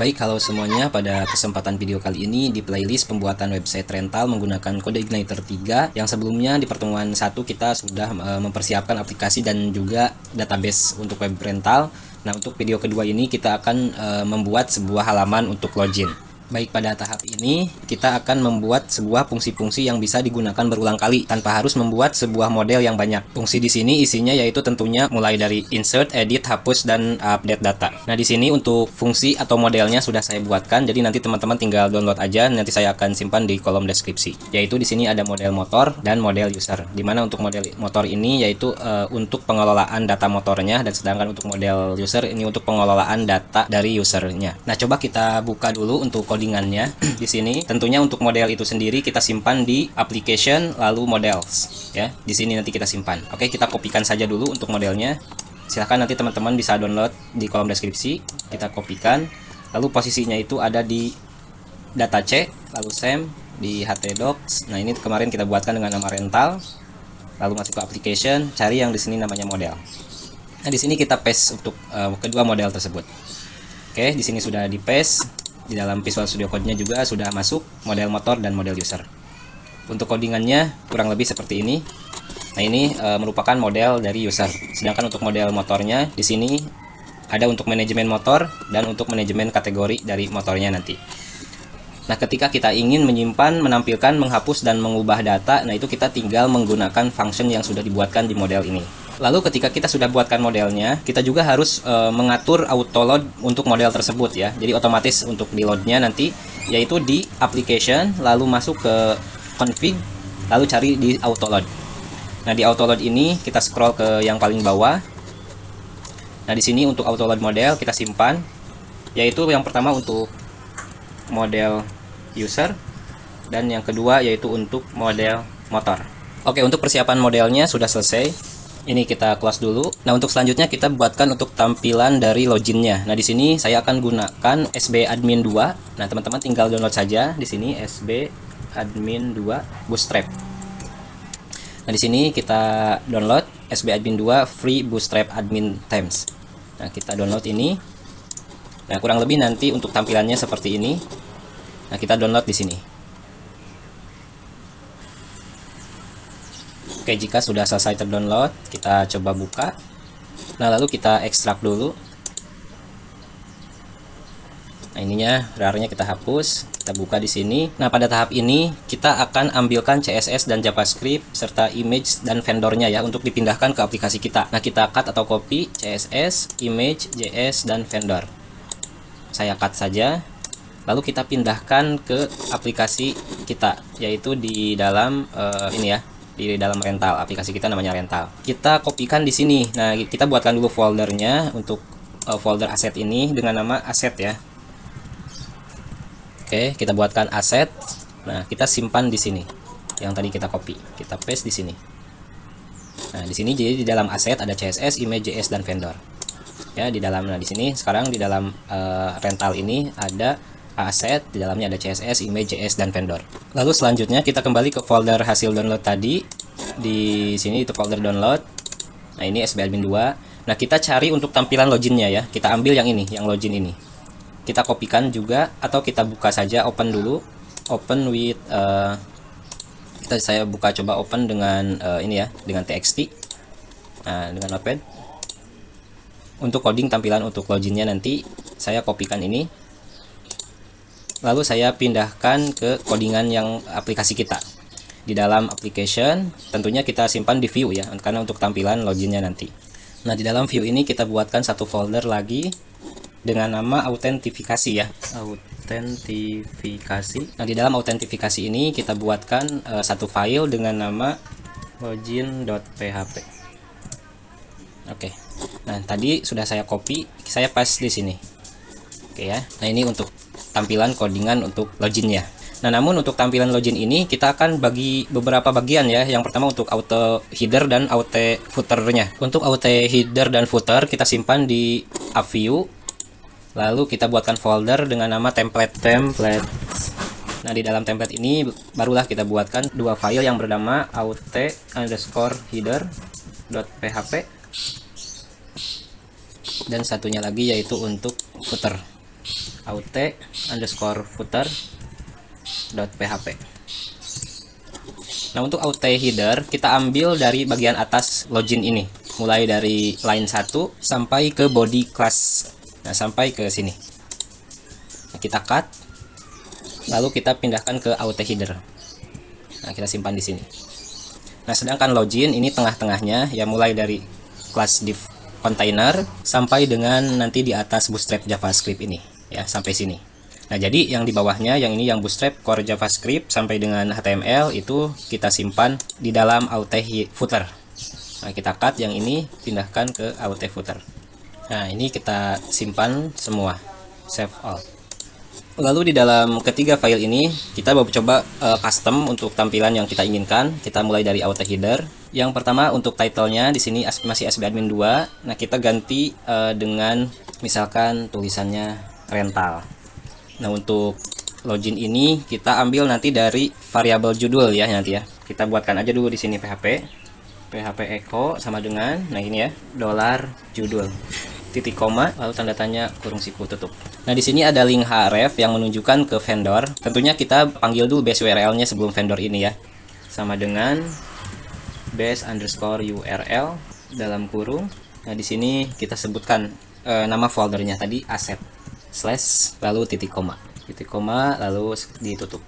Baik, halo semuanya. Pada kesempatan video kali ini di playlist pembuatan website rental menggunakan kode Igniter 3, yang sebelumnya di pertemuan 1 kita sudah mempersiapkan aplikasi dan juga database untuk web rental. Nah, untuk video kedua ini kita akan membuat sebuah halaman untuk login. Baik, pada tahap ini kita akan membuat sebuah fungsi-fungsi yang bisa digunakan berulang kali tanpa harus membuat sebuah model yang banyak. Fungsi di sini isinya yaitu tentunya mulai dari insert, edit, hapus, dan update data. Nah, di sini untuk fungsi atau modelnya sudah saya buatkan, jadi nanti teman-teman tinggal download aja, nanti saya akan simpan di kolom deskripsi. Yaitu di sini ada model motor dan model user. Dimana untuk model motor ini yaitu untuk pengelolaan data motornya, dan sedangkan untuk model user ini untuk pengelolaan data dari usernya. Nah, coba kita buka dulu untuk codingannya. Di sini tentunya untuk model itu sendiri kita simpan di application lalu models ya. Di sini nanti kita simpan. Oke, kita kopikan saja dulu untuk modelnya. Silahkan nanti teman-teman bisa download di kolom deskripsi. Kita kopikan. Lalu posisinya itu ada di data C, lalu same di htdocs. Nah, ini kemarin kita buatkan dengan nama rental. Lalu masuk ke application, cari yang di sini namanya model. Nah, di sini kita paste untuk kedua model tersebut. Oke, di sini sudah di paste. Di dalam Visual Studio Code-nya juga sudah masuk model motor dan model user. Untuk codingannya kurang lebih seperti ini. Nah, ini merupakan model dari user. Sedangkan untuk model motornya di sini ada untuk manajemen motor dan untuk manajemen kategori dari motornya nanti. Nah, ketika kita ingin menyimpan, menampilkan, menghapus, dan mengubah data, nah itu kita tinggal menggunakan function yang sudah dibuatkan di model ini. Lalu ketika kita sudah buatkan modelnya, kita juga harus mengatur auto load untuk model tersebut ya. Jadi otomatis untuk di loadnya nanti yaitu di application, lalu masuk ke config, lalu cari di auto load. Nah, di auto load ini kita scroll ke yang paling bawah. Nah, di sini untuk auto load model kita simpan, yaitu yang pertama untuk model user dan yang kedua yaitu untuk model motor. Oke, untuk persiapan modelnya sudah selesai. Ini kita close dulu. Nah, untuk selanjutnya kita buatkan untuk tampilan dari loginnya. Nah, di sini saya akan gunakan sbadmin 2. Nah, teman-teman tinggal download saja di sini sbadmin 2 Bootstrap. Nah, di sini kita download sbadmin 2 free Bootstrap admin themes. Nah, kita download ini. Nah, kurang lebih nanti untuk tampilannya seperti ini. Nah, kita download di sini. Oke, jika sudah selesai terdownload, kita coba buka. Nah, lalu kita ekstrak dulu. Nah, ininya RAR-nya kita hapus, kita buka di sini. Nah, pada tahap ini kita akan ambilkan CSS dan JavaScript serta image dan vendornya ya untuk dipindahkan ke aplikasi kita. Nah, kita cut atau copy CSS, image, JS, dan vendor. Saya cut saja. Lalu kita pindahkan ke aplikasi kita, yaitu di dalam ini ya. Di dalam rental, aplikasi kita namanya rental. Kita kopikan di sini. Nah, kita buatkan dulu foldernya untuk folder aset ini dengan nama aset ya. Oke, kita buatkan aset. Nah, kita simpan di sini. Yang tadi kita copy, kita paste di sini. Nah, di sini jadi di dalam aset ada CSS, image, JS, dan vendor. Ya, di dalam. Nah, di sini sekarang di dalam rental ini ada aset, di dalamnya ada CSS, image, JS, dan vendor. Lalu selanjutnya kita kembali ke folder hasil download tadi. Di sini itu folder download. Nah, ini sbadmin 2. Nah, kita cari untuk tampilan loginnya ya. Kita ambil yang ini, yang login ini. Kita kopikan juga atau kita buka saja, open dulu. Open with saya buka coba open dengan ini ya, dengan txt. Nah, dengan notepad. Untuk coding tampilan untuk loginnya nanti saya kopikan ini. Lalu saya pindahkan ke codingan yang aplikasi kita. Di dalam application, tentunya kita simpan di view ya, karena untuk tampilan loginnya nanti. Nah, di dalam view ini kita buatkan satu folder lagi dengan nama autentifikasi ya. Autentifikasi. Nah, di dalam autentifikasi ini kita buatkan satu file dengan nama login.php. Oke. Nah, tadi sudah saya copy, saya paste di sini. Oke ya. Nah, ini untuk tampilan codingan untuk loginnya. Nah, namun untuk tampilan login ini kita akan bagi beberapa bagian ya. Yang pertama untuk auto header dan auto footernya. Untuk auto header dan footer kita simpan di app view. Lalu kita buatkan folder dengan nama template. Nah, di dalam template ini barulah kita buatkan dua file yang bernama auto_header.php dan satunya lagi yaitu untuk footer. aut_footer.php. Nah, untuk aut header kita ambil dari bagian atas login ini, mulai dari line 1 sampai ke body class. Nah, sampai ke sini. Nah, kita cut, lalu kita pindahkan ke aut header. Nah, kita simpan di sini. Nah, sedangkan login ini tengah-tengahnya, ya mulai dari class div container sampai dengan nanti di atas bootstrap JavaScript ini, ya sampai sini. Nah, jadi yang di bawahnya, yang ini yang bootstrap core JavaScript sampai dengan HTML itu kita simpan di dalam aut footer. Nah, kita cut yang ini, pindahkan ke aut footer. Nah, ini kita simpan semua, save all. Lalu di dalam ketiga file ini kita coba custom untuk tampilan yang kita inginkan. Kita mulai dari aut header. Yang pertama untuk title-nya di sini masih SBadmin 2. Nah, kita ganti dengan misalkan tulisannya rental. Nah, untuk login ini kita ambil nanti dari variabel judul ya nanti ya. Kita buatkan aja dulu di sini PHP echo sama dengan, nah ini ya, $judul, titik koma, lalu tanda tanya kurung siku tutup. Nah, di sini ada link href yang menunjukkan ke vendor. Tentunya kita panggil dulu base URL-nya sebelum vendor ini ya. Sama dengan base_URL dalam kurung. Nah, di sini kita sebutkan nama foldernya tadi asset / lalu titik koma lalu ditutup.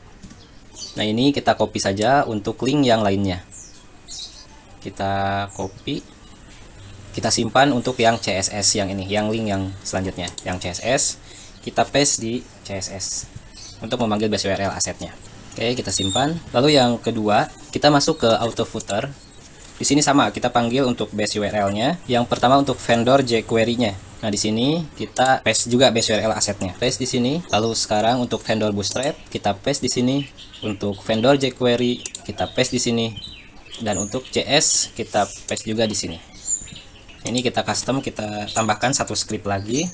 Nah, ini kita copy saja untuk link yang lainnya. Kita copy, kita simpan untuk yang CSS yang ini, yang link yang selanjutnya, yang CSS kita paste di CSS untuk memanggil base URL asetnya. Oke, kita simpan. Lalu yang kedua, kita masuk ke auto footer. Di sini sama, kita panggil untuk base URL-nya. Yang pertama untuk vendor jQuery-nya. Nah, di sini kita paste juga base URL asetnya. Paste di sini. Lalu sekarang untuk vendor bootstrap, kita paste di sini. Untuk vendor jQuery, kita paste di sini. Dan untuk JS, kita paste juga di sini. Ini kita custom, kita tambahkan satu script lagi.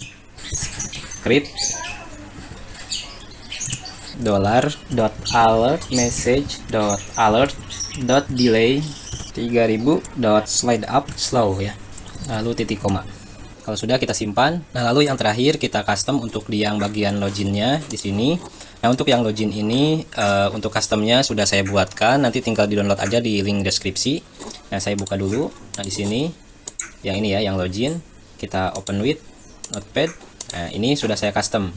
Script $.alert_message.alert.delay 3000.slide_up slow ya. Lalu titik koma. Kalau sudah kita simpan. Nah, lalu yang terakhir kita custom untuk di yang bagian loginnya di sini. Nah, untuk yang login ini untuk customnya sudah saya buatkan, nanti tinggal di download aja di link deskripsi. Nah, saya buka dulu. Nah, di sini yang ini ya, yang login, kita open with Notepad. Nah, ini sudah saya custom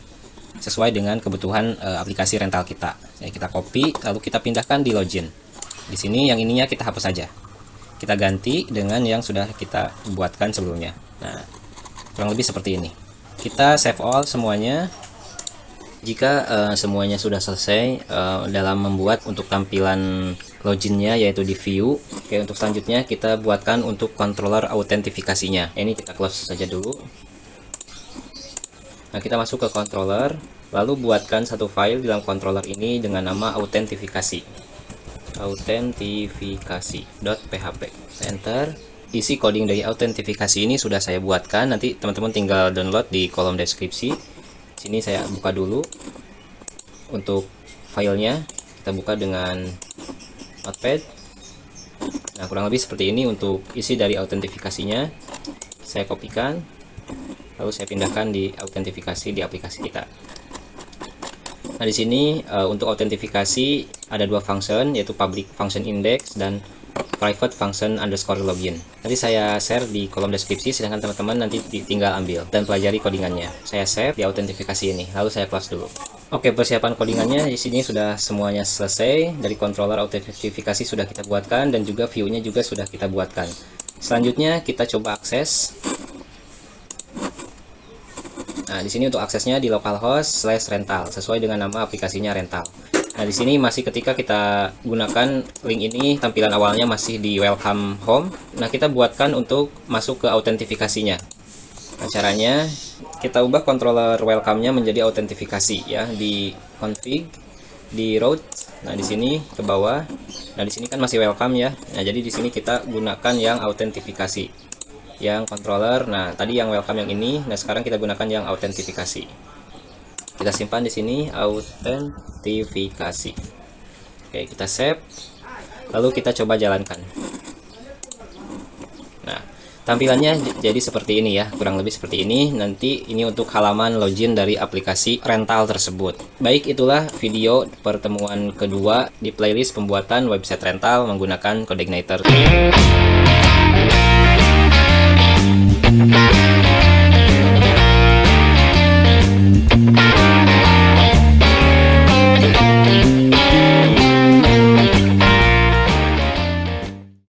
sesuai dengan kebutuhan aplikasi rental kita. Ya, kita copy lalu kita pindahkan di login. Di sini yang ininya kita hapus saja. Kita ganti dengan yang sudah kita buatkan sebelumnya. Nah, kurang lebih seperti ini. Kita save all semuanya. Jika semuanya sudah selesai dalam membuat untuk tampilan loginnya yaitu di view. Oke, untuk selanjutnya kita buatkan untuk controller autentifikasinya. Ini kita close saja dulu. Nah, kita masuk ke controller, lalu buatkan satu file di dalam controller ini dengan nama autentifikasi. Autentifikasi.php. Enter. Isi coding dari autentifikasi ini sudah saya buatkan. Nanti teman-teman tinggal download di kolom deskripsi. Sini saya buka dulu untuk filenya, kita buka dengan Notepad. Nah, kurang lebih seperti ini untuk isi dari autentifikasinya. Saya kopikan, lalu saya pindahkan di autentifikasi di aplikasi kita. Nah, di sini untuk autentifikasi ada dua function, yaitu public function index dan private function underscore login. Nanti saya share di kolom deskripsi, sedangkan teman-teman nanti tinggal ambil dan pelajari codingannya. Saya save di autentifikasi ini, lalu saya close dulu. Oke, persiapan codingannya di sini sudah semuanya selesai. Dari controller autentifikasi sudah kita buatkan dan juga view-nya juga sudah kita buatkan. Selanjutnya kita coba akses. Nah, di sini untuk aksesnya di localhost /rental sesuai dengan nama aplikasinya rental. Nah, di sini masih ketika kita gunakan link ini, tampilan awalnya masih di welcome home. Nah, kita buatkan untuk masuk ke autentifikasinya. Nah, caranya kita ubah controller welcome-nya menjadi autentifikasi ya, di config, di route. Nah, di sini ke bawah. Nah, di sini kan masih welcome ya. Nah, jadi di sini kita gunakan yang autentifikasi. Yang controller. Nah, tadi yang welcome yang ini. Nah, sekarang kita gunakan yang autentifikasi. Kita simpan di sini autentifikasi. Oke, kita save. Lalu kita coba jalankan. Nah, Tampilannya jadi seperti ini ya, kurang lebih seperti ini. Nanti ini untuk halaman login dari aplikasi rental tersebut. Baik, itulah video pertemuan kedua di playlist pembuatan website rental menggunakan CodeIgniter.